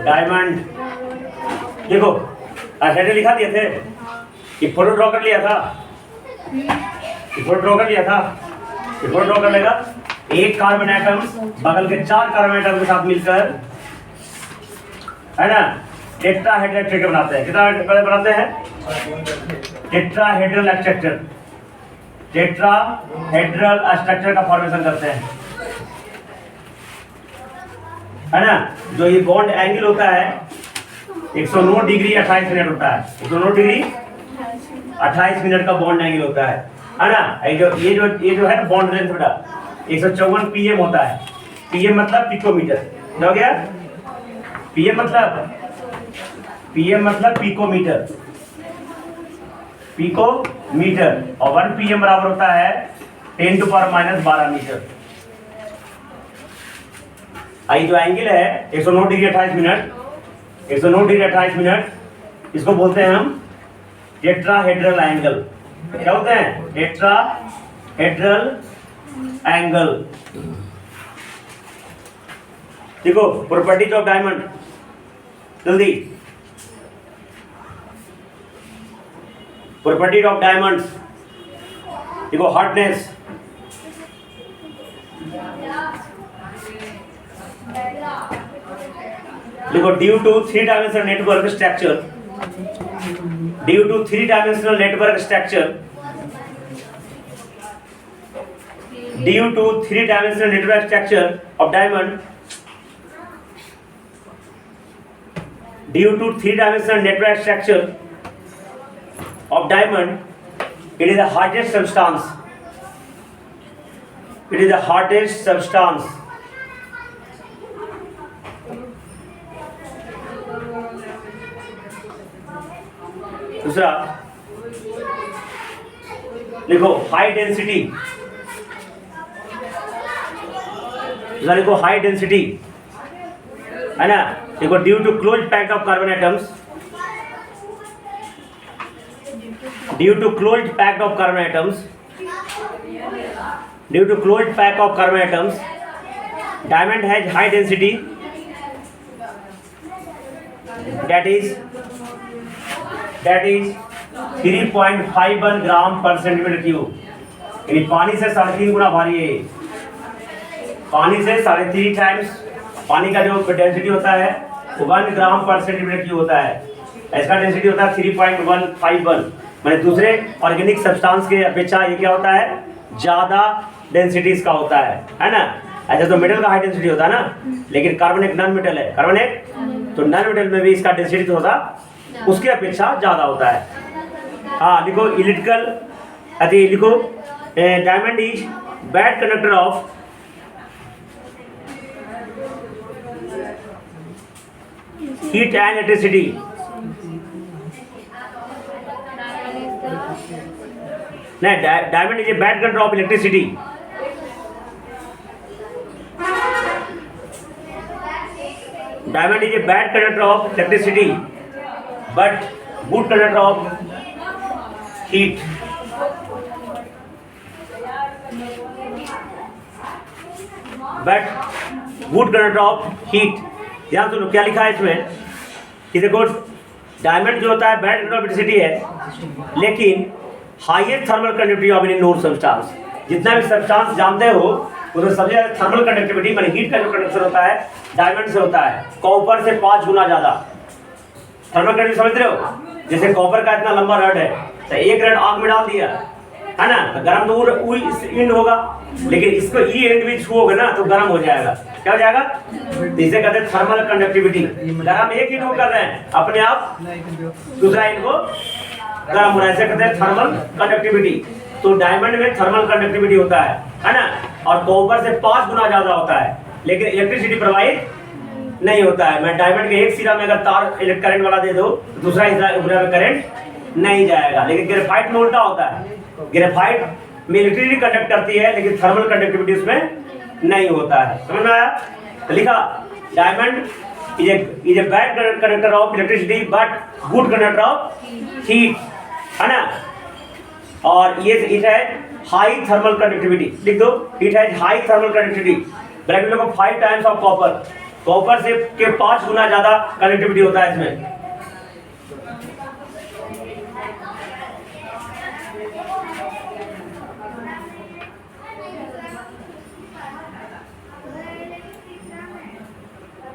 Diamond देखो head लिखा दिए थे कि फोटो ड्रॉ कर लिया था, फोटो ड्रॉ कर लिया था, फोटो ड्रॉ कर लेगा। एक कार्बन एटम बगल के 4 कार्बन एटम के साथ मिलकर, है ना, टेट्राहेड्रल स्ट्रक्चर बनाते हैं। कितना बनाते हैं? टेट्राहेड्रल स्ट्रक्चर, टेट्राहेड्रल स्ट्रक्चर का फॉर्मेशन करते हैं, है ना। जो ये बॉन्ड एंगल होता है 109 डिग्री 28 मिनट होता है। 109 डिग्री 28 मिनट का बॉन्ड एंगल होता है ना। ये जो है बॉन्ड लेंथ बेटा 154 पीएम होता है। पीएम मतलब पिकोमीटर, क्या हो गया? पीएम मतलब पिकोमीटर, पिकोमीटर, और 1 पीएम बराबर होता है 10 टू पावर -12 मीटर। आई जो एंगल है 109 डिग्री 28 मिनट, 109 डिग्री 28 मिनट, इसको बोलते हैं हम टेट्राहेड्रल एंगल। क्या बोलते हैं? Tetrahedral angle. देखो प्रॉपर्टीज ऑफ डायमंड, जल्दी। प्रॉपर्टीज ऑफ डायमंड्स देखो, हार्डनेस, देखो due to 3 dimensional network structure, due to 3 dimensional network structure, due to 3 dimensional network structure of diamond, due to 3 dimensional network structure of diamond, it is the hardest substance, it is the hardest substance, दूसरा देखो high density, दूसरा देखो high density, है ना। देखो due to close packed of carbon atoms, due to close packed of carbon atoms, due to close pack of carbon atoms, diamond has high density, that is 3.51 gram per centimetre cube, यानी पानी से 3.5 गुना भारी है। पानी से 3.5 times पानी का जो डेंसिटी होता है वो 1 ग्राम पर सेंटीमीटर क्यूब होता है। इसका डेंसिटी होता है 3.151, मैंने दूसरे ऑर्गेनिक सब्सटेंस के अपेक्षा ये क्या होता है? ज़्यादा डेंसिटी इसका होता है ना। ऐसा तो मेटल का हाई डेंसिटी होता है ना, लेकिन कार्बन एक नॉन मेटल है, कार्बन एक, तो नॉन मेटल में भी इसका डेंसिटी तो होता उसके अपेक्षा ज़्यादा होता है। हाँ लिखो इलेक्ट्रिकल, अति लिखो diamond is bad conductor of heat and electricity, नहीं diamond is a bad conductor of electricity, diamond is a bad conductor of electricity but good conductor of heat, but good conductor of heat। ध्यान सुनो क्या लिखा है इसमें कि देखो diamond जो होता है बैड कंडक्टर ऑफ इलेक्ट्रिसिटी है, लेकिन highest thermal conductivity of any known substance, जितना भी सब्सटेंस जानते हो उसमें सबसे ज्यादा थर्मल कंडक्टिविटी माने हीट का जो कंडक्शन होता है डायमंड से होता है, कॉपर से 5 गुना ज्यादा थर्मल कंडक्टिविटी। समझ रहे हो? जैसे कॉपर का इतना लंबा रड है, तो एक रड आग में डाल दिया है ना, तो गर्म तो वो एंड होगा, लेकिन इसको ई एंड भी छुओगे ना तो गर्म हो जाएगा। क्या हो जाएगा? इसे कहते हैं थर्मल कंडक्टिविटी। गर्म एक एंड को कर रहे हैं अपने आप, दूसरा एंड को गर्म हो रहा है, इसे कहते हैं थर्मल कंडक्टिविटी। तो डायमंड में थर्मल कंडक्टिविटी होता है ना, और कॉपर से 5 गुना ज्यादा होता है, लेकिन इलेक्ट्रिसिटी प्रोवाइड नहीं होता है। मैं डायमंड के एक सिरा में अगर तार करंट वाला दे दो, दूसरा हिस्सा में करंट नहीं जाएगा। लेकिन ग्रेफाइट में उल्टा होता है, ग्रेफाइट में इलेक्ट्रिसिटी कंडक्ट करती है, लेकिन थर्मल कंडक्टिविटी उसमें नहीं होता है। समझ में आया? तो लिखा diamond is a bad conductor of electricity but good conductor of heat, है ना। और ये इट है हाई थर्मल कंडक्टिविटी, लिख दो it has high thermal conductivity, bracket में 5 टाइम्स ऑफ कॉपर, कॉपर से के 5 गुना ज्यादा कंडक्टिविटी होता है इसमें।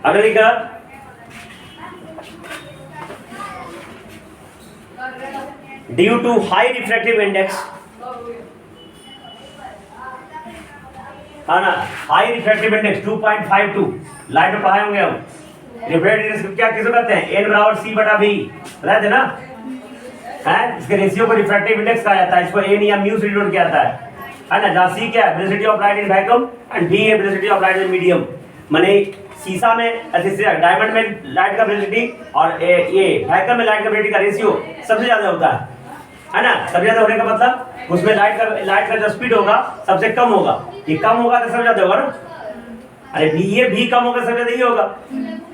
अगर लिखा due to high refractive index, है ना, हाई रिफ्रैक्टिव इंडेक्स 2.52, लाइट में पढ़ाए होंगे हम। रिफ्रैक्टिव इंडेक्स क्या किसको कहते हैं? n बराबर c बटा v, बताए थे ना, है। इसके रेशियो को रिफ्रैक्टिव इंडेक्स कहा जाता है, इसको n या म्यू से डिनोट किया जाता है ना। जहाँ c क्या है? Velocity of light in vacuum and v है velocity of light in medium. माने शीशा में ऐसे डायमंड में लाइट का वेलोसिटी और ये वैक्यूम में लाइट का वेलोसिटी का रेशियो सबसे ज्यादा होता है ना। सबसे ज्यादा होने का मतलब उसमें लाइट का जो स्पीड होगा सबसे कम होगा, ये कम होगा तो सबसे ज्यादा होगा ना। अरे ये भी कम होगा सबसे ज्यादा ही होगा।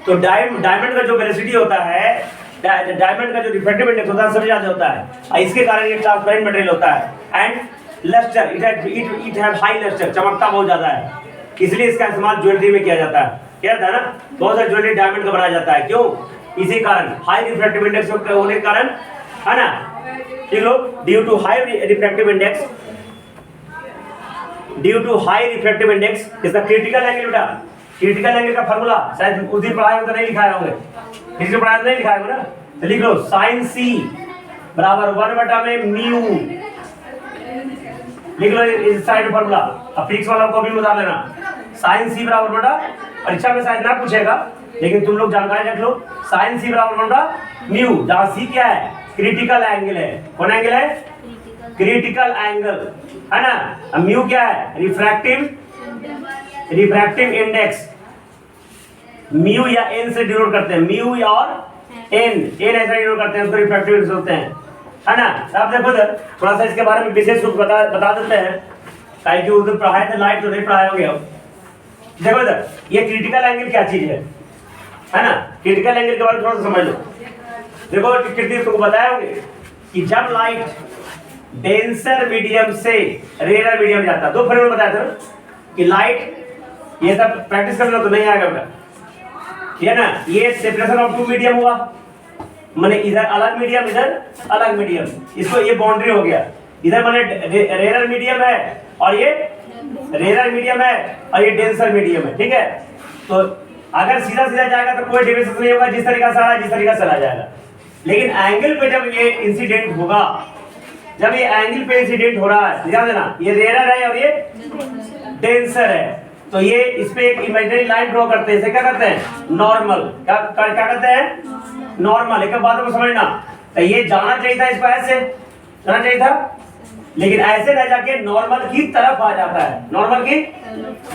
तो डायमंड का जो वेलोसिटी होता है, डायमंड का जो रिफ्रैक्टिव इंडेक्स होता है सबसे ज्यादा होता है। इसके कारण ये ट्रांसपेरेंट मटेरियल होता है and lustre it have high lustre, चमकता बहुत ज्यादा है, इसलिए इसका इस्तेमाल ज्वेलरी में किया जाता है। क्या था ना, बहुत सारी ज्वेलरी डायमंड का बनाया जाता है, क्यों? इसी कारण हाई रिफ्रैक्टिव इंडेक्स होने के कारण, है ना। ठीक लोग, due to high refractive index, due to high refractive index इसका क्रिटिकल एंगल, बेटा क्रिटिकल एंगल का फार्मूला शायद उस दिन पढ़ाए हो तो नहीं लिखाए होंगे, किसी पढ़ाए तो नहीं लिखाए होंगे ना। तो लिख लो साइन सी बराबर 1 में म्यू, लिख लो इस साइड फार्मूला। अब फिक्स वाला को भी उतार लेना, साइन सी बराबर बटा, परीक्षा में शायद ना पूछेगा लेकिन तुम लोग जानकारी रख लो, साइन सी बराबर बटा म्यू, जहां सी क्या है? क्रिटिकल एंगल है। कौन एंगल है? क्रिटिकल एंगल, है ना। अब म्यू क्या है? रिफ्रैक्टिव इंडेक्स, म्यू या एन से डिनोट करते हैं, म्यू और एन ऐसा डिनोट करते हैं, उसको रिफ्रैक्टिव इंडेक्स होते हैं, है ना। आप देखो थोड़ा सा इसके बारे में विशेष रूप बता देते हैं, ताकि उधर पढ़ाए थे लाइट तो नहीं पढ़ाए होंगे। अब देखो इधर ये क्रिटिकल एंगल क्या चीज है ना। क्रिटिकल एंगल के बारे में थोड़ा सा समझ लो। देखो कृति तुमको बताया होंगे कि जब लाइट डेंसर मीडियम से रेयर मीडियम जाता है, 2 फॉर्मूला बताया था ना कि लाइट, ये सब प्रैक्टिस करना तो नहीं आएगा बेटा, ठीक है ना। ये सेपरेशन ऑफ 2 मीडियम हुआ, माने इधर अलग मीडियम इधर अलग मीडियम, इसको ये बाउंड्री हो गया। इधर माने रेयर मीडियम है और ये रेयर मीडियम है और ये डेंसर मीडियम है, ठीक है। तो अगर सीधा सीधा जाएगा तो कोई डेविएशन नहीं होगा, जिस तरीका से आ रहा है जिस तरीका से चला जाएगा। लेकिन एंगल पे जब ये इंसिडेंट होगा, जब ये एंगल पे इंसिडेंट हो रहा है, ध्यान देना, ये रेयर है और ये डेंसर है, तो ये इस पे एक इमेजिनरी लाइन ड्रॉ करते हैं, इसे क्या कहते हैं? नॉर्मल। क्या कहते हैं? नॉर्मल। एक बात को समझना, तो ये जाना चाहिए था, इसको ऐसे जाना चाहिए था, लेकिन ऐसे रह जाके नॉर्मल की तरफ आ जाता है, नॉर्मल की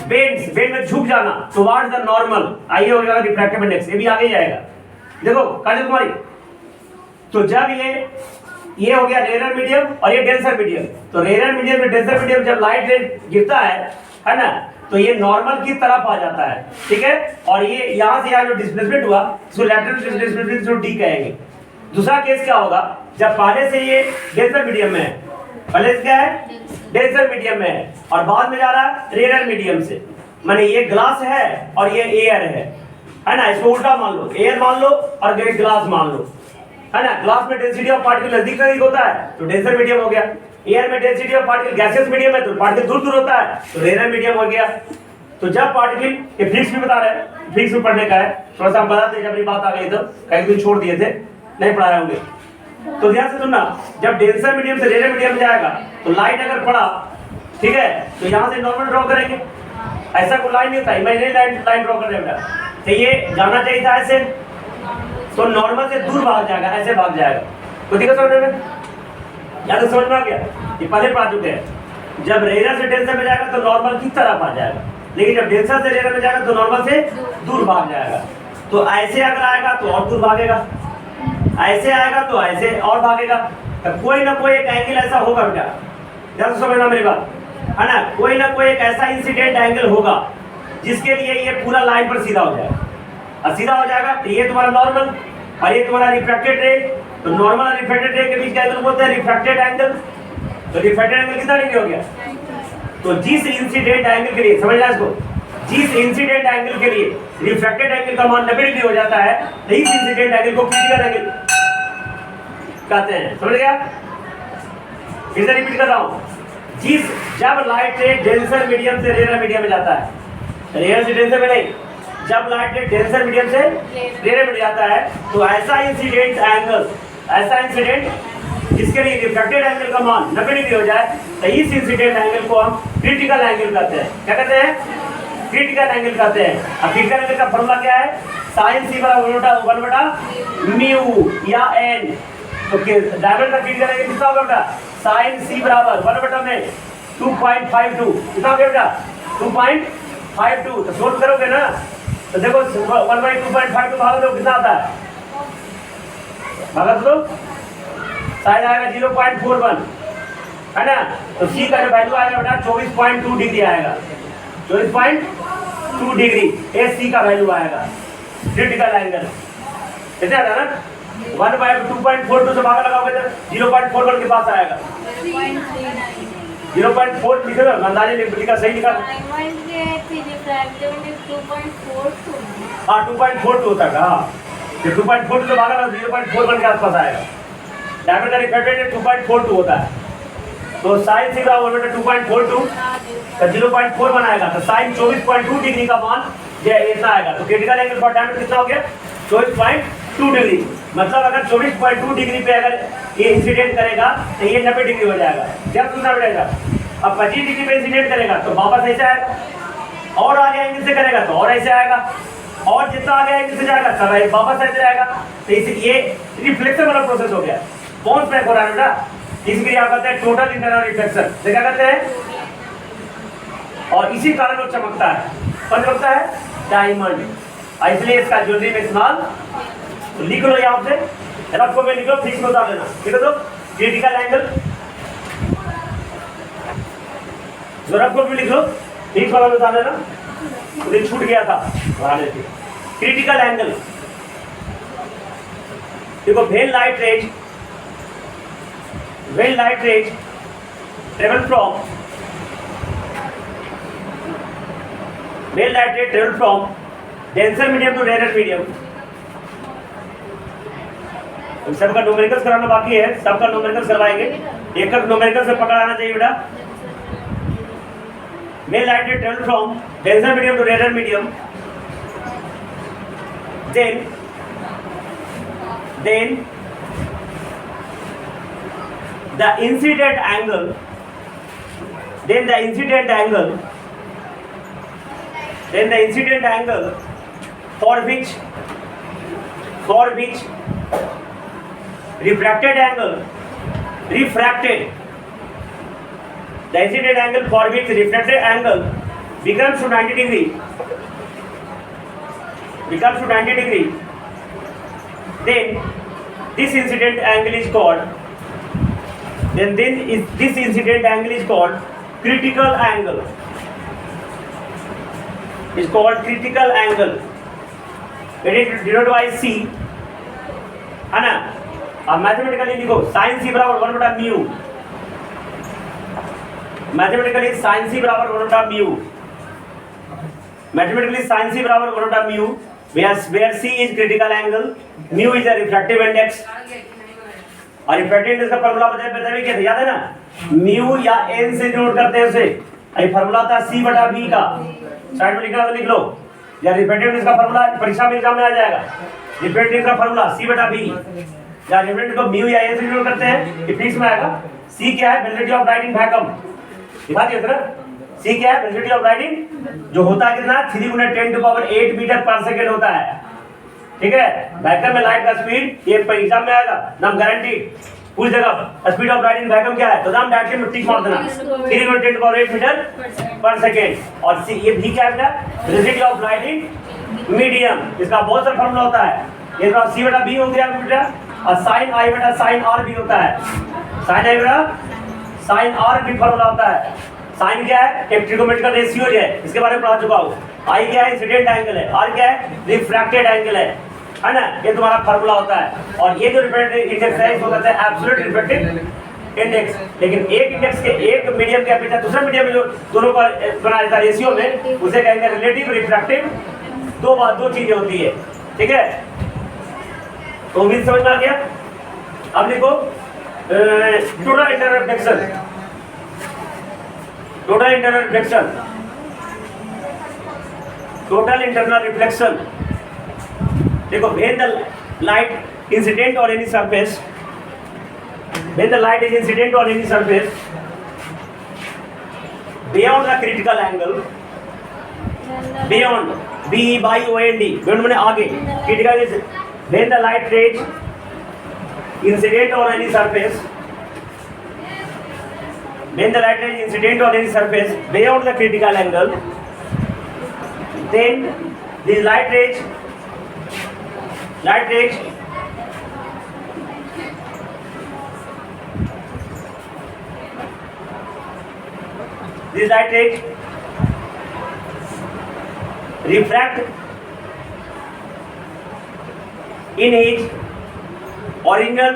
बेंड में झुक जाना टुवर्ड्स द नॉर्मल। आइए हो जाएगा रिफ्रैक्टिव इंडेक्स, ये भी आगे जाएगा। देखो काजल कुमारी, तो जब ये हो गया रेयर मीडियम और ये डेंसर मीडियम, तो रेयर मीडियम और डेंसर मीडियम जब लाइट रे गिरता है ना, तो ये नॉर्मल की तरफ आ जाता है, ठीक है। और ये यहाँ से यहाँ जो डिस्प्लेसमेंट हुआ इसको लैटरल डिस्प्लेसमेंट जो डी कहेंगे। दूसरा केस क्या होगा, जब पहले से ये डेंसर मीडियम में है, पहले से क्या है? डेंसर मीडियम में है और बाद में जा रहा है रेयर मीडियम से, माने ये ग्लास है और ये एयर है ना। इसको उल्टा मान लो, एयर मान लो और ग्लास मान लो, है ना। ग्लास में डेंसिटी ऑफ पार्टिकल नजदीक नजदीक होता है तो डेंसर मीडियम हो गया, एयर में density of particle gaseous medium है तो पार्टिकल दूर दूर होता है तो रेयर मीडियम हो गया। तो जब पार्टिकल, ये फिजिक्स भी बता रहे हैं, फिजिक्स में पढ़ने का है, थोड़ा सा हम बताते जब ये बात आ गई तो कहीं दिन छोड़ दिए थे, नहीं पढ़ाए होंगे। तो ध्यान से सुनना, जब डेंसर मीडियम से रेयर मीडियम जाएगा तो लाइट अगर पड़ा, ठीक है, तो यहाँ से नॉर्मल ड्रॉ करेंगे, ऐसा कोई लाइन नहीं होता, इमेजिनरी लाइन ड्रॉ करने बेटा। तो ये जाना चाहिए था ऐसे, तो नॉर्मल से दूर भाग जाएगा, ऐसे भाग जाएगा। तो दिक्कत समझ में, या तो समझ में आ गया, ये पहले पढ़ा चुके हैं। जब रेयर से डेंसर में जाएगा तो नॉर्मल की तरफ आ जाएगा, लेकिन जब डेंसर से रेयर में जाएगा तो नॉर्मल से दूर भाग जाएगा। तो ऐसे अगर आएगा तो और दूर भागेगा, ऐसे आएगा तो ऐसे और भागेगा। तो कोई ना कोई एक एंगल ऐसा होगा बेटा, ध्यान से समझना मेरी बात, है ना। कोई ना कोई एक ऐसा इंसिडेंट एंगल होगा जिसके लिए ये पूरा लाइन पर सीधा हो जाएगा, और सीधा हो जाएगा तो ये तुम्हारा नॉर्मल और ये तुम्हारा रिफ्रैक्टेड रे। तो नॉर्मल और रिफ्रैक्टेड रे के बीच क्या एंगल बोलते हैं? Refracted angle. तो रिफ्रैक्टेड एंगल कितना डिग्री हो गया? तो जिस इंसिडेंट एंगल के लिए, समझना इसको, जिस इंसिडेंट एंगल के लिए रिफ्रैक्टेड एंगल का मान 90 डिग्री हो जाता है, तो इस इंसिडेंट एंगल को क्रिटिकल एंगल कहते हैं। समझ गया? फिर से रिपीट कर रहा हूं, जब लाइट रे डेंसर मीडियम से रेयर मीडियम में जाता है, रेयर से डेंसर में नहीं, जब लाइट रे डेंसर मीडियम से रेयर में जाता है, तो ऐसा इंसिडेंट जिसके लिए रिफ्रैक्टेड एंगल का मान 90 डिग्री हो जाए, तो इस इंसिडेंट एंगल को हम क्रिटिकल एंगल कहते हैं। क्या कहते हैं? क्रिटिकल एंगल कहते हैं। अब क्रिटिकल एंगल का फॉर्मूला क्या है? sin c बराबर 1 म्यू या n। तो डायमीटर का क्रिटिकल एंगल कितना होगा बेटा? sin c बराबर 1 में 2.52। कितना हो गया बेटा? 2.52। तो सोल्व करोगे ना, तो देखो 1/2.52 भाग दो, कितना आता है? भागा दो, शायद आएगा 0.41, है ना? तो c का जो वैल्यू आएगा बेटा 24.2 डिग्री आएगा। 24.2 डिग्री ये c का वैल्यू आएगा क्रिटिकल एंगल। कितना आता है ना? 1/2.42 से भागा लगाओगे तो 0.41 के पास आएगा। 0.4 लिखो ना, अंदाजे लिखा, सही लिखा। हाँ 2.42 होता है। हाँ 2.42 से भागा लगा 0.41 के आसपास आएगा। डायमीटर रिफ्रैक्टेड 2.42 होता है। तो sin c बराबर 2.42 तो 0.4 बनाएगा, तो sin 24.2 डिग्री का मान ये इतना आएगा। तो क्रिटिकल एंगल फॉर डायमीटर कितना हो गया? 24.2 डिग्री। मतलब अगर 24.2 डिग्री पे अगर ये इंसिडेंट करेगा तो ये 90 डिग्री हो जाएगा। जब कितना बढ़ेगा? अब 25 डिग्री पे इंसिडेंट करेगा तो वापस ऐसे आएगा, और आगे एंगल से करेगा तो और ऐसे आएगा, और जितना आगे एंगल से जाएगा सब वापस ऐसे आएगा। तो ये रिफ्लेक्शन वाला प्रोसेस हो गया। कौन बैक हो रहा है बेटा? इसके लिए आप कहते हैं टोटल इंटरनल रिफ्लेक्शन। क्या कहते हैं? और इसी कारण वो चमकता है। कौन चमकता है? डायमंड। इसलिए इसका ज्वेलरी में इस्तेमाल। तो लिख लो यहाँ से, रफ को में लिख लो, फिक्स में उतार देना। ठीक है? तो क्रिटिकल एंगल जो रफ को भी लिख लो, फिक्स वाला में उतार देना, मुझे छूट गया था बढ़ाने से। क्रिटिकल एंगल देखो, when light rays travel from denser medium to rarer medium। सबका न्यूमेरिकल्स कराना बाकी है, सबका न्यूमेरिकल्स करवाएंगे। एक एक न्यूमेरिकल से पकड़ आना चाहिए बेटा। When light ray travel from denser medium to rarer medium, then the incident angle for which refracted angle becomes to 90 degree, then this incident angle is called critical angle। Is called critical angle। It is denoted by c, है ना? अब mathematically लिखो sin c बराबर 1/μ। Mathematically sin c बराबर 1/μ। Mathematically sin c बराबर 1/μ, where c is critical angle, mu is the refractive index। और refractive index का formula बताइए क्या याद है ना? म्यू या n से डिनोट करते हैं उसे। ये फार्मूला था c/v का, साइड में लिखना तो लिख लो। या रिफ्रैक्टिव इंडेक्स का फार्मूला परीक्षा में एग्जाम में आ जाएगा। रिफ्रैक्टिव इंडेक्स का फार्मूला c/v, या रिफ्रैक्टिव को म्यू या n से डिनोट करते हैं, ये फिक्स में आएगा। c क्या है? Velocity of light in vacuum. दिखा दिया ना? c क्या है? वेलोसिटी ऑफ लाइट इन, जो होता है कितना? 3 × 10⁸ मीटर पर सेकंड होता है। ठीक है? वैक्यूम में लाइट का स्पीड, ये एग्जाम में आएगा, नाम गारंटीड। पूछ देगा speed of light in vacuum क्या है, तो नाम डायरेक्टली में टिक मार देना, 3 × 10⁸ मीटर पर सेकंड। और ये भी क्या है? Velocity of light in medium. इसका बहुत सारा फार्मूला होता है। ये तो c/b हो गया बेटा, और sin i/sin r भी होता है। sin i/sin r भी फार्मूला होता है। sin क्या है? एक ट्रिगोनोमेट्रिकल रेशियो है, इसके बारे में पढ़ा चुका हूं। आई क्या है? इंसिडेंट एंगल है। आर क्या है? रिफ्रैक्टेड एंगल है ना? ये तुम्हारा फार्मूला होता है। और ये जो रिफ्रैक्टिव इंडेक्स है इसको कहते हैं एब्सोल्यूट रिफ्रैक्टिव इंडेक्स। लेकिन एक इंडेक्स के एक मीडियम के अपेक्षा दूसरे मीडियम में जो दोनों का बना जाता है रेशियो में, उसे कहेंगे रिलेटिव रिफ्रैक्टिव। दो चीजें होती है, ठीक है? तो उम्मीद समझ में आ गया। अब लिखो total internal reflection. Total internal reflection, total internal reflection. देखो, when the light incident on any surface, when the light is incident on any surface beyond the critical angle, beyond B-E-Y-O-N-D, beyond माने आगे, critical is when the light rays incident on any surface, when the light rays incident on any surface beyond the critical angle, then these light rays refract in its original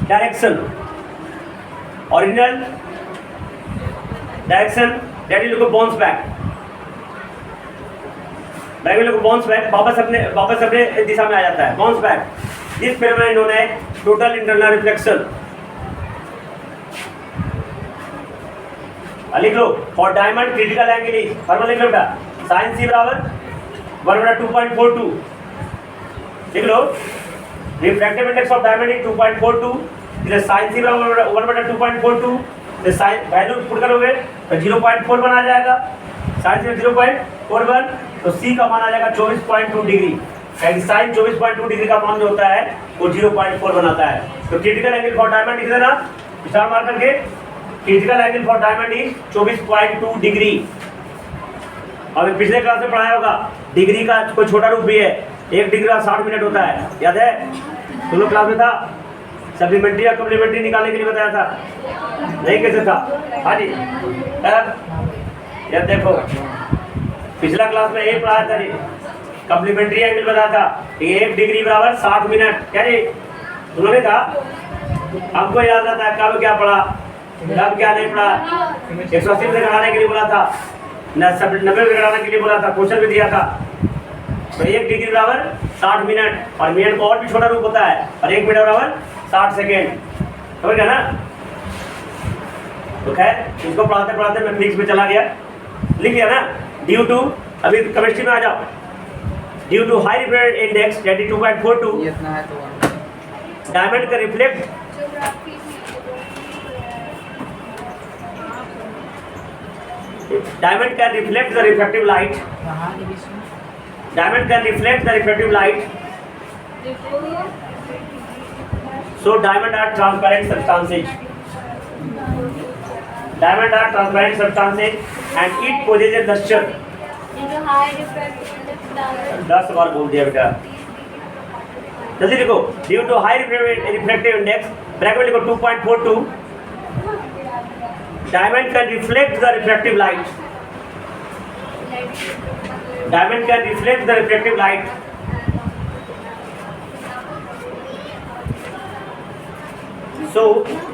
direction, that is look bounce back, bounce back, वापस अपने दिशा में आ जाता है, bounce back. This phenomenon known as total internal reflection. लिख लो, for diamond critical angle is, formula लिख लो बेटा, sin c बराबर 1/2.42। लिख लो, refractive index of diamond is 2.42, इसलिए sin c बराबर 1/2.42। तो sin वैल्यू पुट करोगे तो 0.4 बना जाएगा, sin c 0.41, तो c का मान आ जाएगा 24.2 डिग्री। साइन 24.2 डिग्री का मान जो होता है वो 0.4 बनाता है। तो क्रिटिकल एंगल फॉर डायमंड लिख देना, स्टार मार करके, critical angle for diamond is 24.2 degree. अब पिछले क्लास में पढ़ाया होगा, डिग्री का कोई छोटा रूप भी है, 1 डिग्री का 60 मिनट होता है, याद है? तुम लोग क्लास में था, सप्लीमेंट्री या कम्प्लीमेंट्री निकालने के लिए बताया था, नहीं कैसे था? हाँ जी, यार देखो, पिछला क्लास में यही पढ़ाया था, कम्प्लीमेंट्री एंगल बताया था, 1 डिग्री बराबर 60 मिनट। क्या रे, उन्होंने कहा हमको याद रहता है कब क्या पढ़ा, कब क्या नहीं पढ़ा। 180 से घटाने के लिए बोला था, 90 से घटाने के लिए बोला था, क्वेश्चन भी दिया था। तो 1 डिग्री बराबर 60 मिनट, और मिनट का और भी छोटा रूप होता है, और 1 मिनट बराबर 60 सेकेंड, समझ गया ना? तो खैर, इसको पढ़ाते पढ़ाते मैं फिजिक्स में चला गया, लिख लिया ना? ड्यू टू, अभी केमिस्ट्री में आ जाओ, due to high refractive index that is 2.42, diamond का reflect diamond can reflect the refractive light, diamond can reflect the refractive light, so diamond are transparent substances, diamond are transparent substances and it possesses luster। 10 बार बोल दिया बेटा, जल्दी लिखो, due to high refractive index, bracket में लिखो 2.42, diamond can reflect the refractive light, diamond can reflect the refractive light, so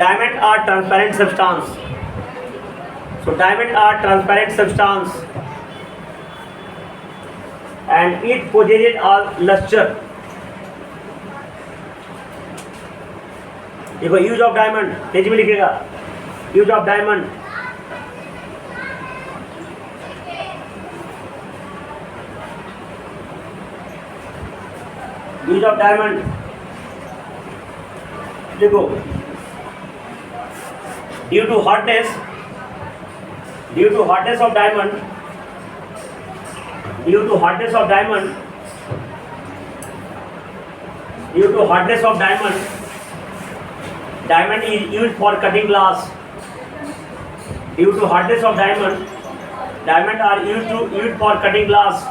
diamond are transparent substance, so diamond are transparent substance and it possesses a luster। देखो, use of diamond page में लिखेगा, use of diamond, use of diamond देखो, due to hardness, due to hardness of diamond, due to hardness of diamond, due to hardness of diamond, diamond is used for cutting glass। Due to hardness of diamond, diamond are used for cutting glass।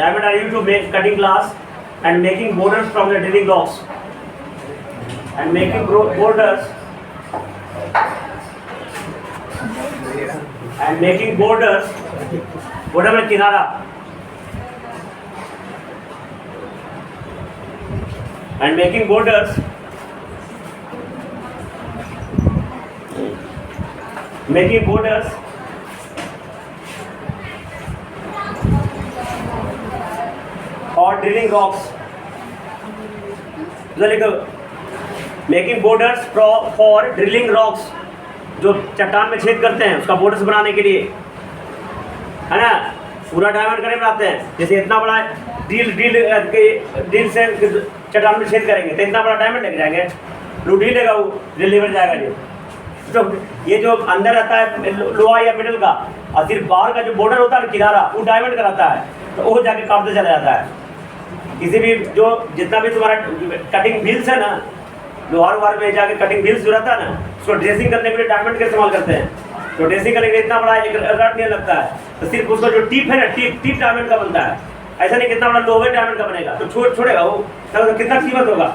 Diamond are used to make cutting glass and making borders from the drilling logs, and making borders and making borders, border में किनारा, and making borders, or drilling rocks. Making borders for drilling rocks, जो चट्टान में छेद करते हैं उसका borders बनाने के लिए, है ना, पूरा डायमंड करे बनाते हैं। जैसे इतना बड़ा ड्रिल से चट्टान में छेद करेंगे तो इतना बड़ा डायमंड लग जाएंगे, लूट ही लेगा वो, ड्रिल लेवल जाएगा ये। तो ये जो अंदर रहता है लोहा या मिडल का, और सिर्फ बाहर का जो बॉर्डर होता है किनारा, वो डायमंड का रहता है, तो वो जाके काटते चला जाता है। किसी भी जो जितना भी तुम्हारा कटिंग व्हील्स है ना, लोहार में जाके कटिंग व्हील्स जो रहता है ना, उसको ड्रेसिंग करने के लिए डायमंड का इस्तेमाल करते हैं। तो ड्रेसिंग करने के लिए इतना बड़ा एक रड नहीं लगता है, तो सिर्फ उसका जो टिप है ना, टिप डायमंड का बनता है। ऐसा नहीं कितना बड़ा लोहे डायमंड का बनेगा तो छोड़ेगा वो, तो कितना कीमत होगा।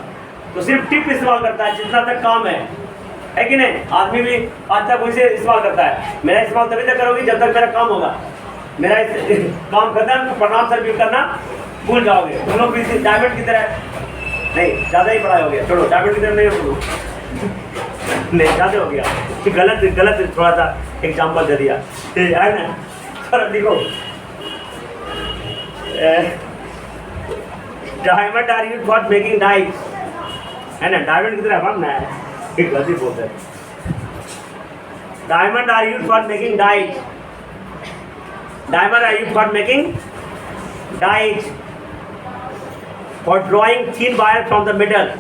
तो सिर्फ टिप इस्तेमाल करता है जितना तक काम है कि नहीं। आदमी भी आज तक वैसे इस्तेमाल करता है। मेरा इस्तेमाल तभी तक करोगे जब तक मेरा काम होगा। मेरा काम करना तो प्रणाम सर भी करना भूल जाओगे। तुम लोग भी डायमंड की तरह नहीं, ज़्यादा ही पढ़ाई हो गया, छोड़ो डायमंड की तरह नहीं हो, नहीं ज़्यादा हो गया, गलत थोड़ा सा एग्जाम्पल दे दिया, है ना। सर लिखो, diamond are used for making dies, है ना, डायमंड की तरह बनना है, एक गलती बोलते हैं। Diamond are used for making dies, diamond are used for making dies, for drawing thin wire from the middle.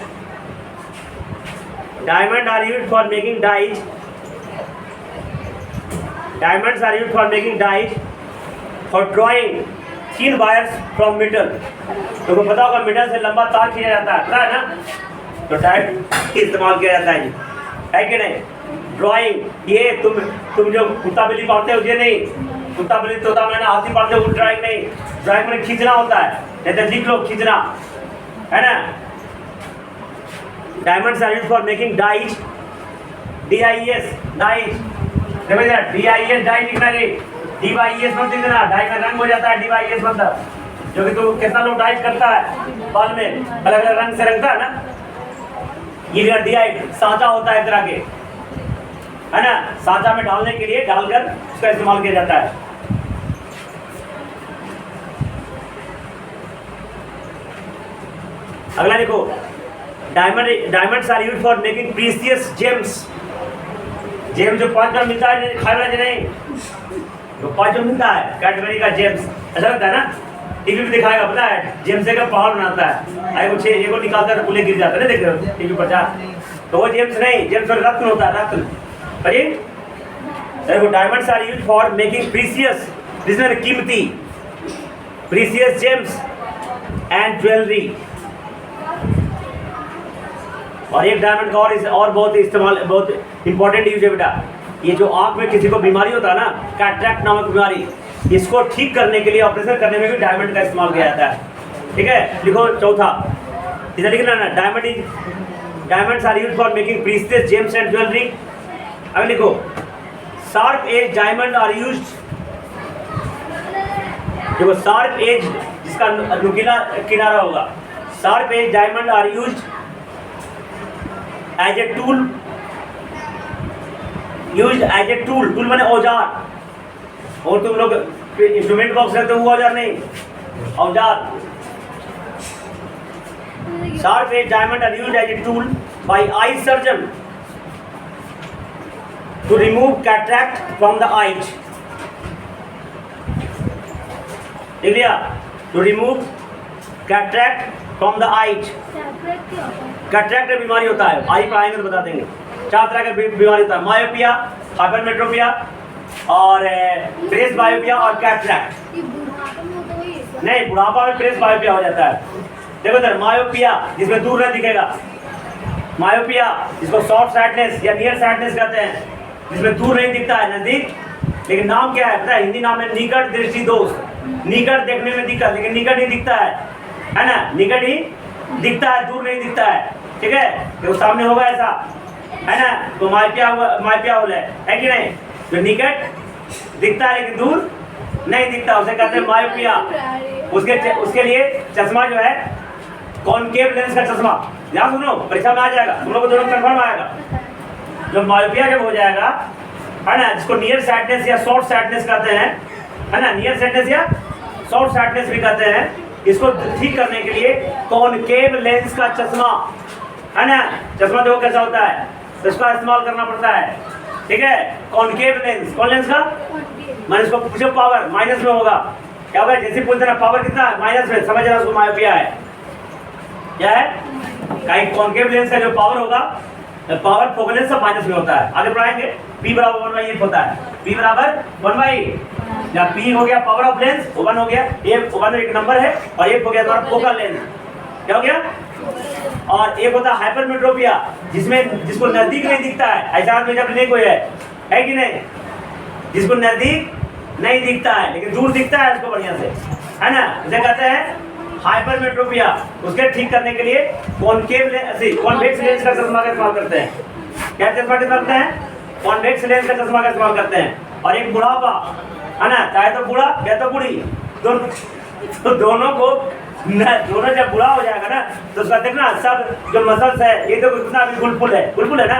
Diamonds are used for making dies. Diamonds are used for making dies for drawing thin wires from middle. तो को पता होगा middle से लंबा तार खींचा जाता है, पता है ना। तो डायमंड इस्तेमाल किया जाता है कि नहीं। ड्राइंग, ये तुम जो कुत्ता बिल्ली पालते हो, ये नहीं, कुत्ता बिल्ली तोता मैंने हाथी पालते हो, ड्राइंग नहीं। ड्राइंग में खींचना होता है, नहीं तो लिख लो खींचना, है ना। Diamonds are used for making dies, DIES dies, देखो यार DIES डाइज लिखना है, DYES मत लिखना, डाई का रंग हो जाता है DYES मतलब, जो कि तू कितना लोग डाइज करता है बाल में अलग अलग रंग से रंगता है ना, ये DI सांचा होता है एक तरह के, है ना, सांचा में डालने के लिए डालकर उसका इस्तेमाल किया जाता है। अगला देखो, diamonds are used for making precious gems. Gems जो 5 में मिलता है, खाने वाला नहीं, जो 5 में मिलता है कैडबरी का जेम्स, अच्छा लगता है ना, टीवी में दिखाएगा, पता है जेम्स का पहाड़ बनाता है, एगो निकालता है पुले गिर जाता है, देख रहे हो टीवी पर जा, तो वो जेम्स नहीं, जेम्स रत्न होता है, रत्न। अरे देखो, diamonds are used for making precious, जिसमें कीमती, प्रीशियस जेम्स एंड ज्वेलरी। और एक डायमंड का और बहुत बहुत इंपॉर्टेंट यूज है बेटा, ये जो आँख में किसी को बीमारी होता है ना, कैटरैक्ट नामक बीमारी, इसको ठीक करने के लिए ऑपरेशन करने में भी डायमंड का इस्तेमाल किया जाता है। ठीक है, लिखो चौथा, इधर लिखना ना, diamonds are used for making precious gems and jewellery. अब लिखो, sharp edge diamond are used, देखो शार्प एज जिसका नुकीला किनारा होगा, sharp edge diamond are used as a tool, tool माने औजार, और तुम लोग इंस्ट्रूमेंट बॉक्स रखते हो वो औजार नहीं, औजार। Sharp edge diamond are used as a tool by eye surgeon to remove cataract from the eyes. देख लिया, to remove cataract from the eyes. Cataract बीमारी होता है, आई पर आएंगे तो बता देंगे। 4 तरह का बीमारी होता है, मायोपिया, हाइपरमेट्रोपिया और प्रेस बायोपिया और कैटरैक्ट। नहीं, बुढ़ापा में प्रेस बायोपिया हो जाता है। देखो सर, मायोपिया जिसमें दूर नहीं दिखेगा, मायोपिया जिसको शॉर्ट साइटनेस या नियर साइटनेस कहते हैं, जिसमें दूर नहीं दिखता है, नजदीक, लेकिन नाम क्या है पता है, हिंदी नाम है निकट दृष्टि दोष। निकट देखने में दिक्कत, लेकिन निकट ही दिखता है ना, निकट ही दिखता है, दूर नहीं दिखता है। ठीक है, तो सामने होगा ऐसा, है ना, तो माइपिया हो है कि नहीं, जो निकट दिखता है लेकिन दूर नहीं दिखता, उसे कहते हैं मायोपिया। उसके लिए चश्मा जो है कॉनकेव लेंस का चश्मा, ध्यान सुनो, परीक्षा में आ जाएगा, तुम लोग को दोनों कंफर्म आएगा। जब मायोपिया जब हो जाएगा, है ना, जिसको नियर साइटनेस या शॉर्ट साइटनेस कहते हैं, है ना, नियर साइटनेस या शॉर्ट साइटनेस भी कहते हैं, इसको ठीक करने के लिए कॉनकेव लेंस का चश्मा, है ना, चश्मा देखो कैसा होता है, तो इसका इस्तेमाल करना पड़ता है, ठीक है। कॉनकेव लेंस, कौन लेंस का, मैंने इसको पूछो पावर माइनस में होगा, क्या होगा, जैसे पूछते ना पावर कितना है माइनस में, समझ रहा, उसको मायोपिया है, क्या है, कहीं कॉनकेव लेंस का जो पावर होगा, पावर फोकल लेंस सब माइनस में होता है। आगे पढ़ाएंगे, P बराबर 1/8 होता है, P बराबर 1/8, या P हो गया पावर ऑफ लेंस, 1 हो गया, ये 1 एक नंबर है, और 1 हो गया तुम्हारा फोकल लेंस, क्या हो गया, और एक होता है हाइपरमेट्रोपिया, जिसमें जिसको नजदीक नहीं दिखता है, ऐसा आदमी जब नहीं कोई है कि नहीं, जिसको नजदीक नहीं दिखता है लेकिन दूर दिखता है उसको बढ़िया से, है ना, इसे कहते हैं हाइपरमेट्रोपिया। उसके ठीक करने के लिए कॉनकेव लेंस, कॉन्वेक्स लेंस का चश्मा का इस्तेमाल करते हैं। क्या चश्मा का करते हैं, कॉन्वेक्स लेंस का चश्मा का इस्तेमाल करते हैं। और एक बुढ़ापा, है ना, चाहे तो बूढ़ा या तो बूढ़ी, तो दोनों को दोनों जब बुढ़ा हो जाएगा ना, तो उसका देखना सब जो मसल्स है, ये तो कितना भी गुलफुल है ना,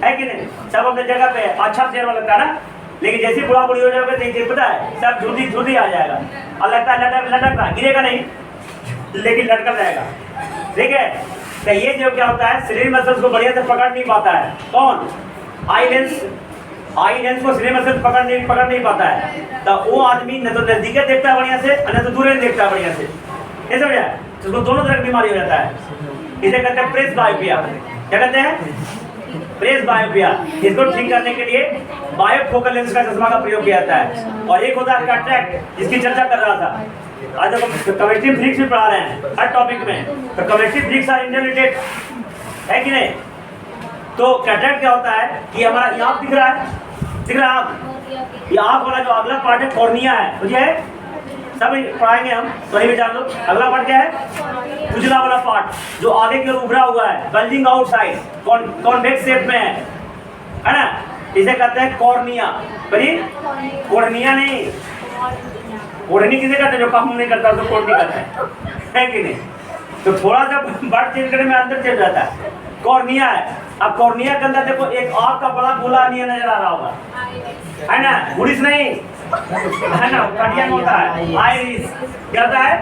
है कि नहीं, सब अपने जगह पे अच्छा चेहरा लगता है ना, लेकिन जैसे बुढ़ा बुढ़ी हो जाएगा तो पता है सब झूठी आ जाएगा, और लगता है लटक रहा, गिरेगा नहीं लेकिन लटका रहेगा, ठीक है। तो ये जो क्या होता है, शरीर मसल्स को बढ़िया से पकड़ नहीं पाता है, कौन, आई लेंस को शरीर मसल्स पकड़ नहीं पाता है, तो वो आदमी न तो नजदीक देखता है बढ़िया से, न तो दूर देखता है बढ़िया से, ये समझ आया, उसको दोनों तरह की बीमारी हो जाता है। इसे कहते हैं प्रेस बायोपिया, क्या कहते हैं, प्रेस बायोपिया। इसको ठीक करने के लिए बायोफोकल लेंस का चश्मा का प्रयोग किया जाता है। और एक होता है कैटरैक्ट, जिसकी चर्चा कर रहा था, आज हम कमेस्ट्री फिजिक्स भी पढ़ा रहे हैं हर टॉपिक में, तो कमेस्ट्री फिजिक्स आर इंटररिलेटेड, है कि नहीं। तो कैटरैक्ट क्या होता है कि हमारा यहाँ दिख रहा है, आँख, ये आँख वाला जो अगला पार्ट है कॉर्निया है, मुझे है सब पढ़ाएंगे हम, तो नहीं भी जान लो। अगला पार्ट क्या है, उजला वाला पार्ट जो आगे की ओर उभरा हुआ है, बल्जिंग आउटसाइड, कॉन्वेक्स शेप में है ना, इसे कहते हैं कॉर्निया। कॉर्निया नहीं, कोढ़नी किसे कहते हैं, जो काम नहीं करता उसको कोढ़नी कहते हैं कि नहीं। तो थोड़ा सा वर्ड चेंज करने में अंदर चल जाता है, कॉर्निया है। अब कॉर्निया के अंदर देखो एक आँख का बड़ा गोला नहीं नजर आ रहा होगा, है ना, गुड़िस नहीं है ना, कटिया होता है, आइरिस क्या होता है,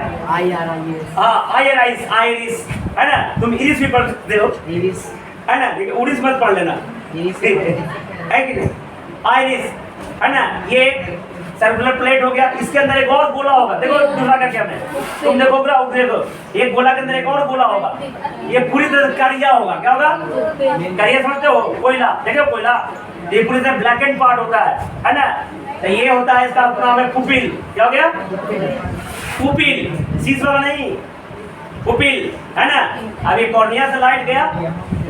आइरिस है ना, तुम इरिस भी पढ़ते हो, है ना, लेकिन उड़ीस मत पढ़ लेना, है कि नहीं, आइरिस है ना, ये सर्कुलर प्लेट हो गया, इसके अंदर एक और गोला होगा, देखो दूसरा का क्या में तुम देखो, एक गोला के अंदर एक और गोला होगा, ये पूरी तरह करिया होगा, क्या होगा, करिया समझते हो, कोयला, देखो कोयला, ये पूरी तरह ब्लैक एंड पार्ट होता है ना। तो ये होता है, इसका नाम है पुपिल, क्या हो गया, पुपिल, शीश वाला नहीं, पुपिल है ना। अभी कॉर्निया से लाइट गया,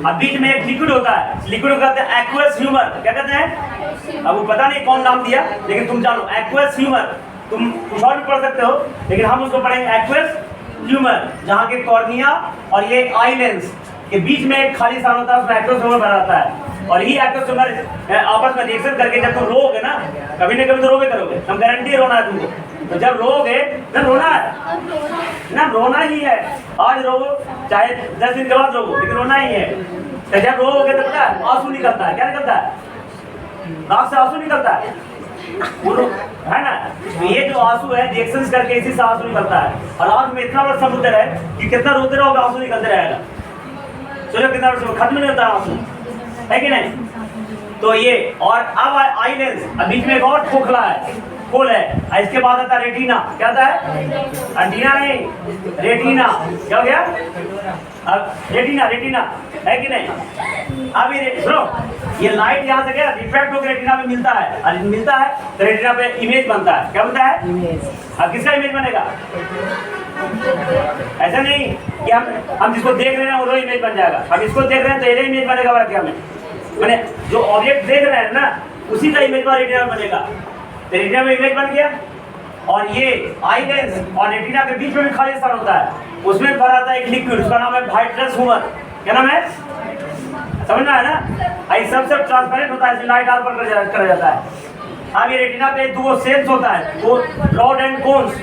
अब बीच में एक लिक्विड होता है, लिक्विड को कहते हैं एक्वस ह्यूमर, क्या कहते हैं, अब वो पता नहीं कौन नाम दिया, लेकिन तुम जानो एक्वस ह्यूमर, तुम कुछ और भी पढ़ सकते हो, लेकिन हम उसको पढ़ेंगे एक्वस ह्यूमर, जहाँ के कॉर्निया और ये आई लेंस के बीच में एक खाली स्थान होता है, उसमें एक्वस ह्यूमर बना रहता है। और ही एक्वस ह्यूमर आपस में रिएक्शन करके जब तुम रोओगे ना, कभी ना कभी तो रोगे करोगे, हम गारंटी है रोना है तुमको, तो जब रोगे ना, रोना है ना, रोना ही है, आज रो चाहे 10 दिन के बाद रो, लेकिन रोना ही है। तो जब रोगे तो पता है आंसू निकलता है, क्या निकलता है, आँख से आंसू निकलता है ना। तो ये जो आंसू है रिएक्शंस करके इसी से आंसू निकलता है, और आँख में इतना बड़ा समुद्र है कि कितना रोते रहोगे आंसू निकलते रहेगा, सोचो कितना खत्म नहीं होता आंसू, है कि नहीं। तो ये, और अब आई लेंस, अब बीच में एक और खोखला है, खोल है, इसके बाद आता है रेटिना, क्या आता है, एंटीना नहीं, रेटिना, क्या हो गया, अब रेटिना है कि नहीं। अब ये सुनो, ये लाइट यहाँ से क्या रिफ्रैक्ट होकर रेटिना में मिलता है, और मिलता है तो रेटिना पे इमेज बनता है, क्या बनता है, इमेज। अब किसका इमेज बनेगा, ऐसा नहीं कि हम जिसको देख रहे हैं वो इमेज बन जाएगा, हम इसको देख रहे हैं तो ये इमेज बनेगा, वाला क्या में मैंने जो ऑब्जेक्ट देख रहे हैं ना उसी का इमेज पर रेटिना में बनेगा, तो रेटिना में इमेज बन गया। और ये आई लेंस और रेटिना के बीच में भी खाली स्थान होता है, उसमें भरा आता है एक लिक्विड, उसका नाम है वाइट्रस ह्यूमर, क्या नाम है, समझना है ना। आई सबसे ट्रांसपेरेंट होता है, लाइट आर पर करा जाता है, अब ये रेटिना पे दो सेल्स होता है, वो रॉड एंड कोन्स।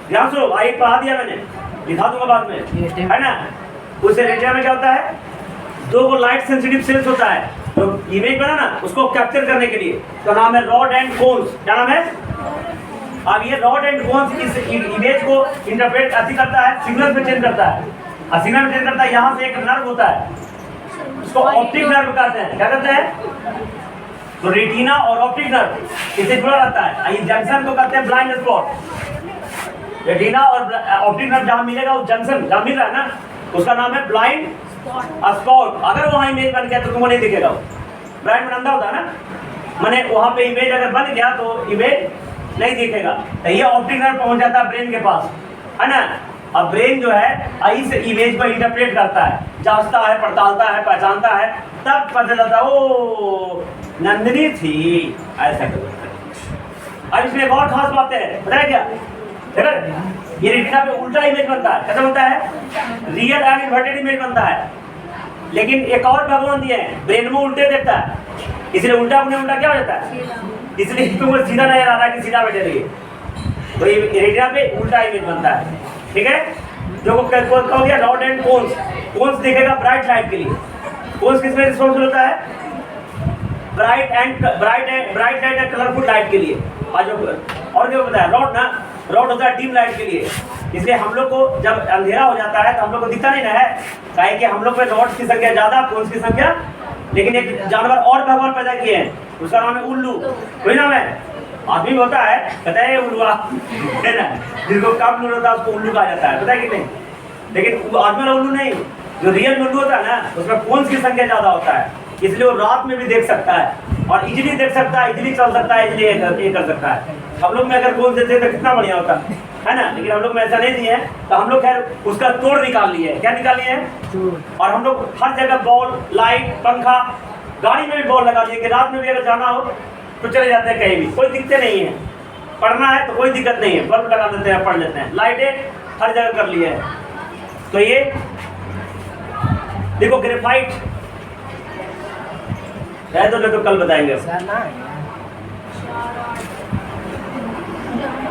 ध्यान सुनो, आगे पढ़ा दिया मैंने, दिखा दूंगा बाद में, है ना। उससे रेटिना में क्या होता है, दो को लाइट सेंसिटिव सेल्स होता है, तो इमेज बना ना, उसको कैप्चर करने के लिए तो नाम है रॉड एंड कोन्स। क्या नाम है? अब ये रॉड एंड कोन्स इस इमेज को इंटरप्रेट ऐसी करता है, सिग्नल में चेंज करता है, और सिग्नल में चेंज करता है। यहाँ से एक नर्व होता है, उसको ऑप्टिक नर्व कहते हैं। क्या कहते हैं? तो रेटिना और ऑप्टिक नर्व इससे जुड़ा रहता है। इस जंक्शन को कहते हैं ब्लाइंड स्पॉट। रेटिना और ऑप्टिक नर्व जहाँ मिलेगा, उस जंक्शन जहाँ मिल रहा है ना, उसका नाम है ब्लाइंड स्पॉट। अगर वहाँ इमेज बन गया तो तुमको नहीं दिखेगा। ब्लाइंड में अंधा होता है ना, माने वहाँ पे इमेज अगर बन गया तो इमेज नहीं दिखेगा। तो ये ऑप्टिक नर्व पहुँच जाता है ब्रेन के पास, है ना। अब ब्रेन जो है इस इमेज को इंटरप्रेट करता है, जांचता है, पड़तालता है, पहचानता है, तब पता चलता है ओ नंदिनी थी, ऐसा करता है। अब इसमें एक और खास बात है, पता है क्या? देखो ये रेटिना पे उल्टा इमेज बनता है। कैसा बनता है? रियल एंड इन्वर्टेड इमेज बनता है। लेकिन एक और भगवान दिए हैं, ब्रेन में उल्टे देखता है, इसलिए उल्टा अपने उल्टा क्या हो जाता है, इसलिए तुमको सीधा नजर आ रहा है कि सीधा बैठे रहिए। तो ये रेटिना पे उल्टा इमेज बनता है, ठीक है। जो कहो गया रॉड एंड कोन्स। कोन्स देखेगा ब्राइट लाइट के लिए। कोन्स किसमें रिस्पॉन्सिबल होता है? Bright light and colourful light के लिए। और क्या बताया? रॉड ना, रॉड होता है डीम लाइट के लिए। इसलिए हम लोग को जब अंधेरा हो जाता है तो हम लोग को दिखता नहीं ना है, काहे कि हम लोग पे रॉड की संख्या ज्यादा, कोन्स की संख्या। लेकिन एक जानवर और भगवान पैदा किए हैं, उसका नाम है उल्लू। कोई नाम है? आदमी होता है, कहता है उल्लुआ, है ना, जिसको कम नूर होता है उसको उल्लू कहा जाता है, पता है कि नहीं। लेकिन आदमी वाला उल्लू नहीं, जो रियल उल्लू होता है ना, उसमें कोन्स की संख्या ज्यादा होता है, इसलिए वो रात में भी देख सकता है और इजीली देख सकता है, इजीली चल सकता है, इजीली ये कर सकता है। हम लोग में अगर कोन्स देते तो कितना बढ़िया होता है ना, लेकिन हम लोग में ऐसा नहीं दिए हैं, तो हम लोग खैर उसका तोड़ निकाल लिए। क्या निकाल लिए हैं? और हम लोग हर जगह बॉल, लाइट, पंखा, गाड़ी में भी बॉल लगा लिए कि रात में भी अगर जाना हो तो चले जाते हैं कहीं भी, कोई दिक्कत नहीं है। पढ़ना है तो कोई दिक्कत नहीं है, बल्ब लगा देते हैं, पढ़ लेते हैं। लाइटें हर जगह कर लिए है। तो ये देखो ग्रेफाइट है, तो कल बताएंगे।